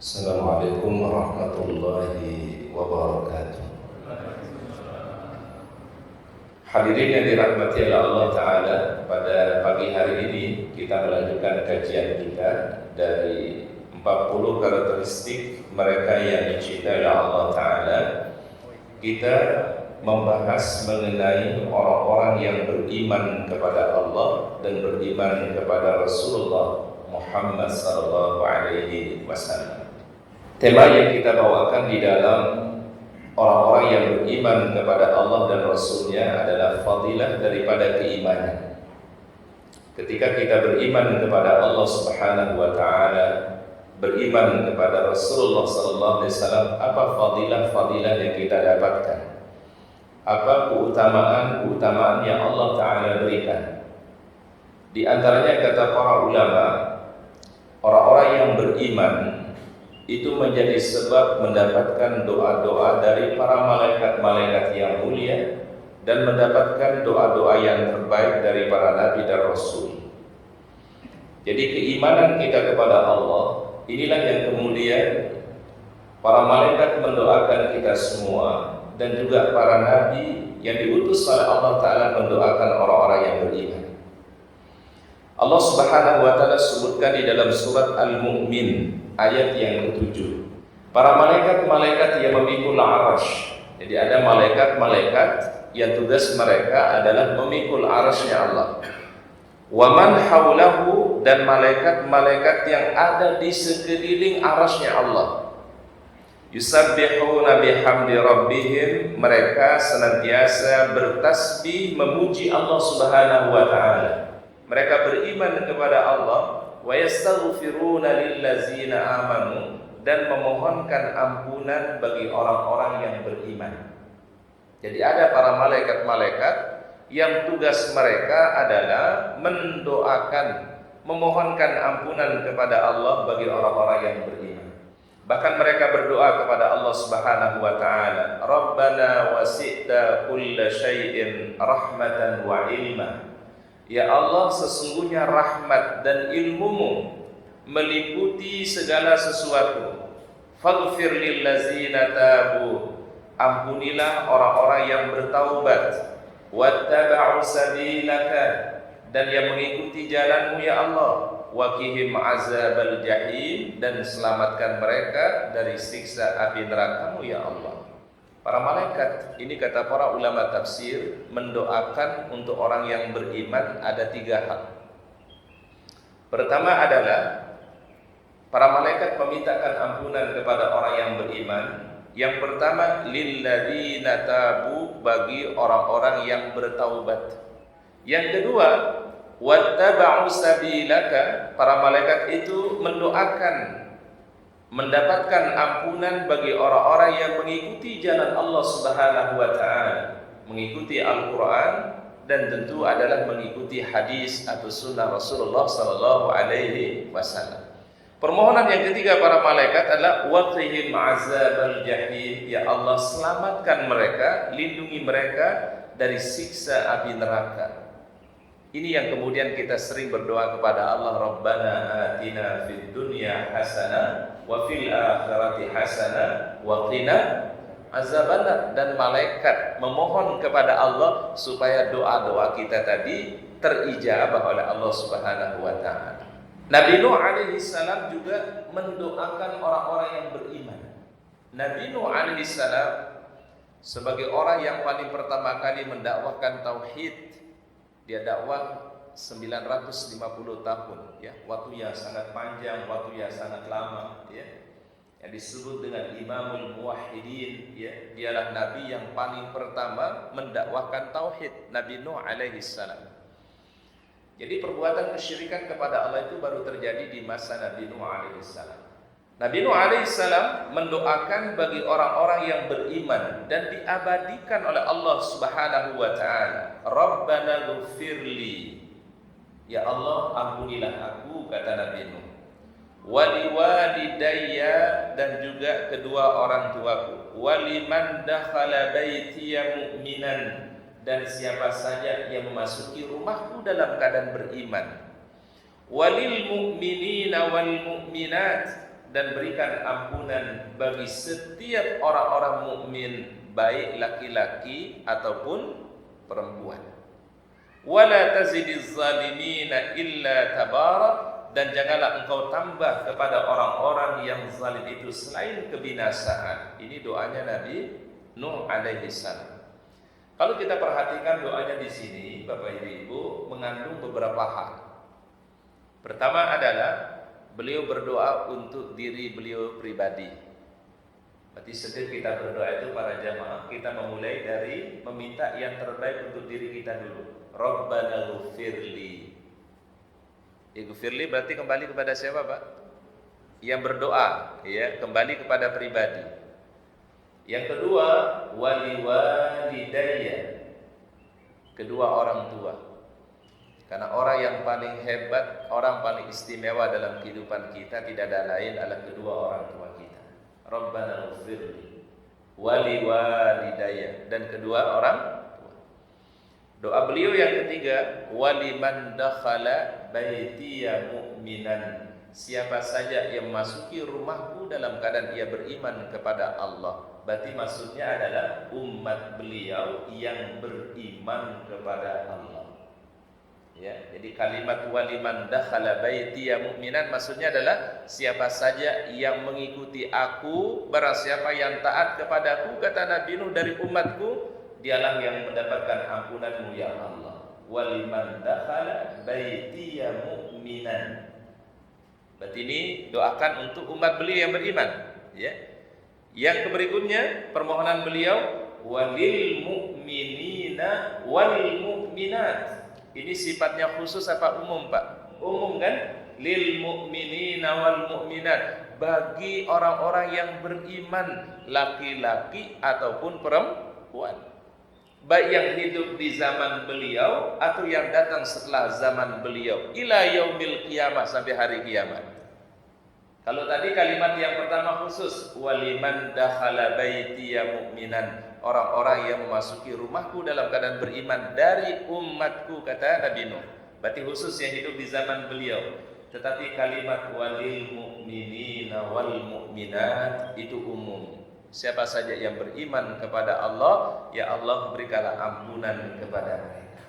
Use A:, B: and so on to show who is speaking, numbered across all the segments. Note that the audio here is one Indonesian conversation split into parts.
A: Assalamualaikum warahmatullahi wabarakatuh. Hadirin yang dirahmati oleh Allah Ta'ala, pada pagi hari ini kita melanjutkan kajian kita dari 40 karakteristik mereka yang dicintai oleh Allah Ta'ala. Kita membahas mengenai orang-orang yang beriman kepada Allah dan beriman kepada Rasulullah Muhammad sallallahu alaihi wasallam. Tema yang kita bawakan di dalam orang-orang yang beriman kepada Allah dan Rasulnya adalah fadilah daripada keimanan. Ketika kita beriman kepada Allah Subhanahu wa Ta'ala, beriman kepada Rasulullah sallallahu alaihi wasallam, apa fadilah-fadilah yang kita dapatkan? Apa keutamaan yang Allah Ta'ala berikan? Di antaranya kata para ulama, orang-orang yang beriman itu menjadi sebab mendapatkan doa-doa dari para malaikat-malaikat yang mulia dan mendapatkan doa-doa yang terbaik dari para nabi dan rasul. Jadi keimanan kita kepada Allah, inilah yang kemudian para malaikat mendoakan kita semua, dan juga para nabi yang diutus oleh Allah Ta'ala mendoakan orang-orang yang beriman. Allah Subhanahu wa Ta'ala sebutkan di dalam surat Al-Mu'min ayat yang ke-7, para malaikat-malaikat yang memikul arasy. Jadi ada malaikat-malaikat yang tugas mereka adalah memikul arasy-Nya Allah. Wa man haulahu, dan malaikat-malaikat yang ada di sekeliling arasy-Nya Allah. Yusabbihuna bihamdi rabbihim, mereka senantiasa bertasbih memuji Allah Subhanahu wa Ta'ala. Mereka beriman kepada Allah, wa yastaghfiruna lillazina amanu, dan memohonkan ampunan bagi orang-orang yang beriman. Jadi ada para malaikat-malaikat yang tugas mereka adalah mendoakan, memohonkan ampunan kepada Allah bagi orang-orang yang beriman. Bahkan mereka berdoa kepada Allah Subhanahu wa Ta'ala, Rabbana wasi'ta kulla syai'in rahmatan wa ilma. Ya Allah, sesungguhnya rahmat dan ilmumu meliputi segala sesuatu. Faghfir lillazina tabu, ampunilah orang-orang yang bertaubat. Wattaba'u sabilaka, dan yang mengikuti jalanmu ya Allah. Waqihim azabal jahim, dan selamatkan mereka dari siksa api neraka-Mu ya Allah. Para malaikat ini, kata para ulama tafsir, mendoakan untuk orang yang beriman ada 3 hal. Pertama adalah para malaikat memintakan ampunan kepada orang yang beriman. Yang pertama, lilladzina tabu, bagi orang-orang yang bertaubat. Yang kedua, wattaba'u sabilaka, para malaikat itu mendoakan mendapatkan ampunan bagi orang-orang yang mengikuti jalan Allah Subhanahu wa Ta'ala, mengikuti Al-Quran, dan tentu adalah mengikuti hadis atau sunnah Rasulullah sallallahu alaihi wasallam. Permohonan yang ketiga para malaikat adalah waqihim azabal jahim, ya Allah, selamatkan mereka, lindungi mereka dari siksa api neraka. Ini yang kemudian kita sering berdoa kepada Allah, Rabbana atina fid dunya hasanah wa fil akhirati hasanah wa qina azabannar. Dan malaikat memohon kepada Allah supaya doa-doa kita tadi terijabah oleh Allah Subhanahu wa Ta'ala. Nabi Nuh alaihi salam juga mendoakan orang-orang yang beriman. Nabi Nuh alaihi salam sebagai orang yang paling pertama kali mendakwahkan tauhid, dia dakwah 950 tahun, ya, waktunya sangat panjang, waktunya sangat lama, ya. Yang disebut dengan Imamul Muwahhidin, ya, dialah nabi yang paling pertama mendakwahkan tauhid, Nabi Nuh alaihi salam. Jadi perbuatan kesyirikan kepada Allah itu baru terjadi di masa Nabi Nuh alaihi salam. Nabi Nuh alaihi salam mendoakan bagi orang-orang yang beriman dan diabadikan oleh Allah Subhanahu wa Ta'ala. Rabbana ghfirli, ya Allah, ampunilah aku, kata Nabi Nuh. Waliwalidayya, dan juga kedua orang tuaku. Waliman dakhala baitiya mu'minan, dan siapa saja yang memasuki rumahku dalam keadaan beriman. Walil mu'minina wal mu'minat, dan berikan ampunan bagi setiap orang-orang mukmin, baik laki-laki ataupun perempuan. Wala tazidiz zalimina illa tabara, dan janganlah engkau tambah kepada orang-orang yang zalim itu selain kebinasaan. Ini doanya Nabi Nuh alaihi salam. Kalau kita perhatikan doanya di sini, Bapak Ibu, mengandung beberapa hal. Pertama adalah beliau berdoa untuk diri beliau pribadi. Berarti setiap kita berdoa itu para jamaah, kita memulai dari meminta yang terbaik untuk diri kita dulu. Rabbana ghfirli. Ghfirli berarti kembali kepada siapa, Pak? Yang berdoa, ya, kembali kepada pribadi. Yang kedua, wali walidayya, kedua orang tua. Karena orang yang paling hebat, orang paling istimewa dalam kehidupan kita tidak ada lain adalah kedua orang tua kita. Rabbana ighfirli wali walidayya, dan kedua orang tua. Doa beliau yang ketiga, waliman dakhala baitiya mu'minan, siapa saja yang masuki rumahku dalam keadaan ia beriman kepada Allah. Berarti maksudnya adalah umat beliau yang beriman kepada Allah. Ya, jadi kalimat waliman dakhala baitiya mu'minan maksudnya adalah siapa saja yang mengikuti aku, barang siapa yang taat kepadaku, kata Nabi Nuh, dari umatku, dialah yang mendapatkan ampunanmu ya Allah. Waliman dakhala baitiya mu'minan. Berarti ini doakan untuk umat beliau yang beriman, ya. Yang berikutnya permohonan beliau, walil mu'minina wal mu'minat. Ini sifatnya khusus apa umum, Pak? Umum kan? Lil mu'minina wal mu'minat, bagi orang-orang yang beriman, laki-laki ataupun perempuan, baik yang hidup di zaman beliau atau yang datang setelah zaman beliau, ila yaumil qiyamah, sampai hari kiamat. Kalau tadi kalimat yang pertama khusus, waliman dakhala baitiya mu'minan, orang-orang yang memasuki rumahku dalam keadaan beriman dari umatku, kata Nabi Nuh. Berarti khusus yang hidup di zaman beliau. Tetapi kalimat walil mu'minina wal mu'minat itu umum. Siapa saja yang beriman kepada Allah, ya Allah berikanlah ampunan kepada mereka.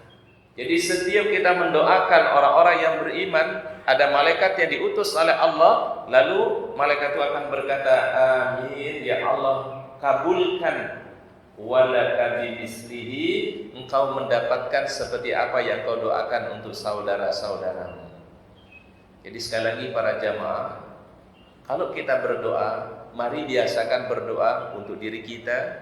A: Jadi setiap kita mendoakan orang-orang yang beriman, ada malaikat yang diutus oleh Allah, lalu malaikat itu akan berkata, amin ya Allah, kabulkan, walaka bimislihi, engkau mendapatkan seperti apa yang kau doakan untuk saudara-saudaramu. Jadi sekali lagi para jamaah, kalau kita berdoa, mari biasakan berdoa untuk diri kita,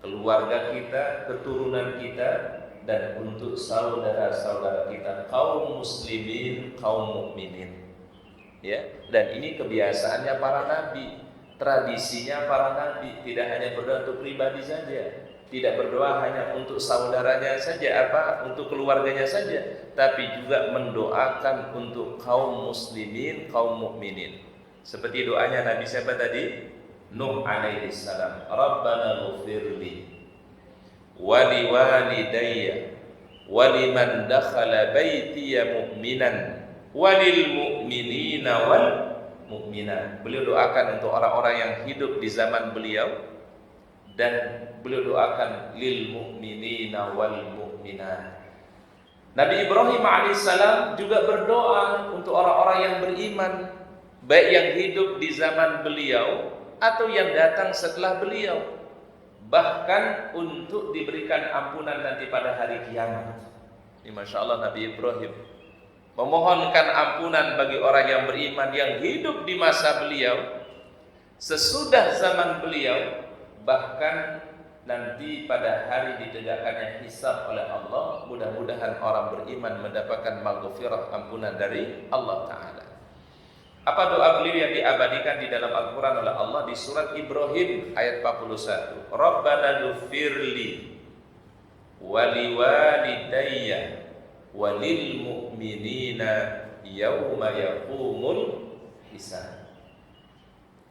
A: keluarga kita, keturunan kita, dan untuk saudara-saudara kita, kaum muslimin, kaum mukminin. Ya, dan ini kebiasaannya para nabi, tradisinya para nabi, tidak hanya berdoa untuk pribadi saja, tidak berdoa hanya untuk saudaranya saja, untuk keluarganya saja, tapi juga mendoakan untuk kaum muslimin, kaum mukminin. Seperti doanya Nabi siapa tadi? Nuh alaihi salam. Rabbana ighfirli wali walidayya waliman dakhala baitiya mu'minan walil mu'minina wal mu'minat. Beliau doakan untuk orang-orang yang hidup di zaman beliau, dan beliau doakan lil mu'minina wal mu'minat. Nabi Ibrahim alaihissalam juga berdoa untuk orang-orang yang beriman, baik yang hidup di zaman beliau atau yang datang setelah beliau, bahkan untuk diberikan ampunan nanti pada hari kiamat. Ini Masya Allah, Nabi Ibrahim memohonkan ampunan bagi orang yang beriman yang hidup di masa beliau, sesudah zaman beliau, bahkan nanti pada hari ditegakkannya hisab oleh Allah. Mudah-mudahan orang beriman mendapatkan maghfirah, ampunan dari Allah Ta'ala. Apa doa beliau yang diabadikan di dalam Al-Quran oleh Allah di surat Ibrahim ayat 41? Rabbana ghfirli wali walidayya walil mu'minina yawma yaqumul hisab.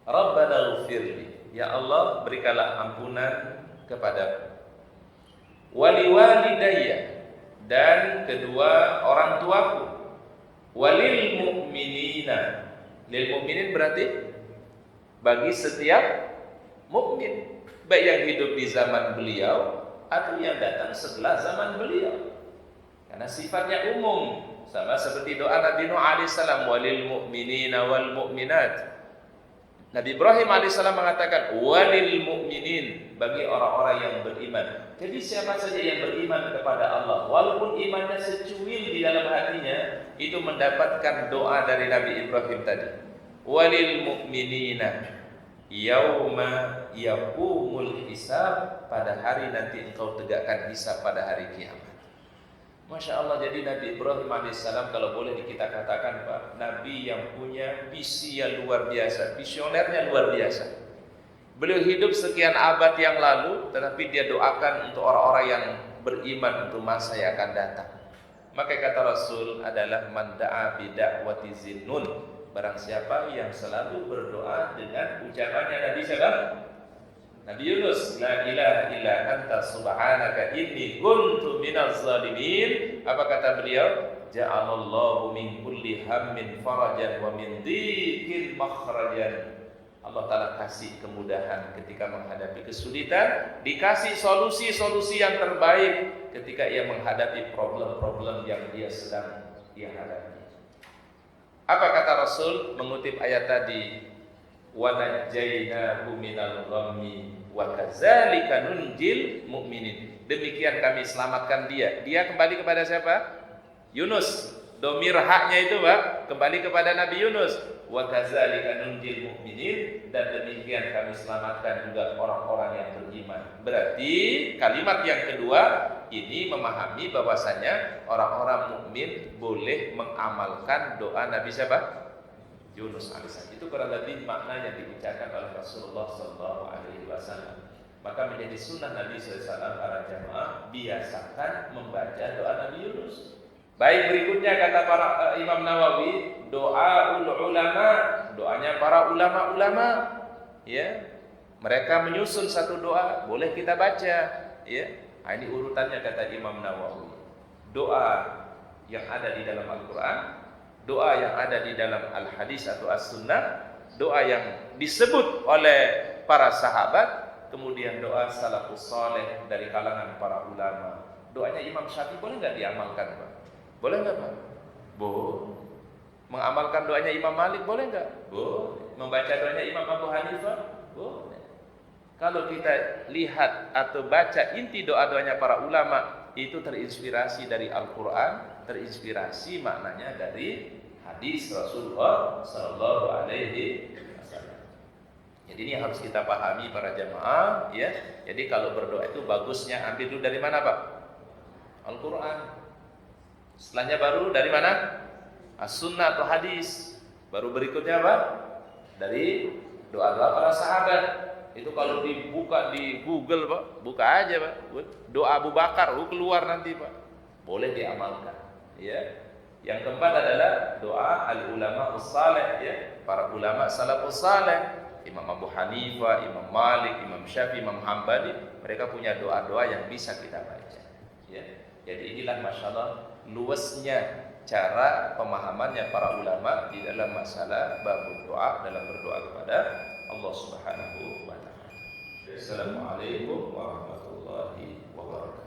A: Rabbana ghfirli, ya Allah berikanlah ampunan kepadaku, wali walidayya, dan kedua orang tuaku, walil mu'minina. Lil mu'minin berarti bagi setiap mukmin, baik yang hidup di zaman beliau atau yang datang setelah zaman beliau. Karena sifatnya umum, sama seperti doa Nabi Nuh alaihissalam, walil mu'minina wal mu'minat. Nabi Ibrahim alaihissalam mengatakan walil mu'minin, bagi orang-orang yang beriman. Jadi siapa saja yang beriman kepada Allah, walaupun imannya secuil di dalam hatinya, itu mendapatkan doa dari Nabi Ibrahim tadi. Walil mu'minina yauma yaqumul hisab, pada hari nanti engkau tegakkan hisab pada hari kiamat. Masya Allah, jadi Nabi Ibrahim alaihissalam kalau boleh kita katakan Pak, Nabi yang punya visi yang luar biasa, visionernya luar biasa. Beliau hidup sekian abad yang lalu, tetapi dia doakan untuk orang-orang yang beriman untuk masa yang akan datang. Maka kata Rasul adalah man da'a bi da'wati zinnun, barang siapa yang selalu berdoa dengan ucapannya Nabi siapa? Nabi Yunus, la ilaha illa anta subhanaka inni kuntu minaz zalimin. Apa kata beliau? Ja'alallahu min kulli hammin farajan wa min dhiqin makhrajan. Allah Ta'ala kasih kemudahan ketika menghadapi kesulitan, dikasih solusi-solusi yang terbaik ketika ia menghadapi problem-problem yang dia sedang hadapi. Apa kata Rasul mengutip ayat tadi? Wa najjaynahu minal ghammi wa kadzalika nunjil mu'minin. Demikian kami selamatkan dia. Dia kembali kepada siapa? Yunus. Domir haknya itu Pak kembali kepada Nabi Yunus. Wa kadzalika nunjil mu'minin, dan demikian kami selamatkan juga orang-orang yang beriman. Berarti kalimat yang kedua ini memahami bahwasanya orang-orang mukmin boleh mengamalkan doa Nabi siapa? Yunus alaihissalam. Itu kurang lebih makna yang diucapkan oleh Rasulullah SAW. Maka menjadi sunnah Nabi SAW para jamaah biasakan membaca doa Nabi Yunus. Baik, berikutnya kata para Imam Nawawi, doa ulama, doanya para ulama-ulama, ya. Mereka menyusun satu doa, boleh kita baca, ya. Nah, ini urutannya kata Imam Nawawi. Doa yang ada di dalam Al-Qur'an, doa yang ada di dalam Al-Hadis atau As-Sunnah, doa yang disebut oleh para sahabat, kemudian doa salafus saleh dari kalangan para ulama. Doanya Imam Syafi'i boleh nggak diamalkan Pak? Boleh nggak Pak? Boleh. Mengamalkan doanya Imam Malik boleh nggak? Boleh. Membaca doanya Imam Abu Hanifah? Boleh. Kalau kita lihat atau baca inti doa-doanya para ulama, itu terinspirasi dari Al-Quran, terinspirasi maknanya dari hadis Rasulullah Sallallahu Alaihi Wasallam. Jadi ini harus kita pahami para jamaah, ya. Jadi kalau berdoa itu bagusnya ambil dulu dari mana Pak? Al-Quran. Setelahnya baru dari mana? As-Sunnah atau hadis. Baru berikutnya apa? Dari doa-doa para sahabat. Itu kalau dibuka di Google Pak, buka aja Pak. Doa Abu Bakar, keluar nanti Pak. Boleh diamalkan, ya. Yang keempat adalah doa al-ulama us-salih, ya. Para ulama salafus saleh, Imam Abu Hanifah, Imam Malik, Imam Syafi'i, Imam Hambali, mereka punya doa-doa yang bisa kita baca, ya. Jadi inilah masyaallah luasnya cara pemahamannya para ulama di dalam masalah bab doa, dalam berdoa kepada Allah Subhanahu wa taala. Assalamualaikum warahmatullahi wabarakatuh.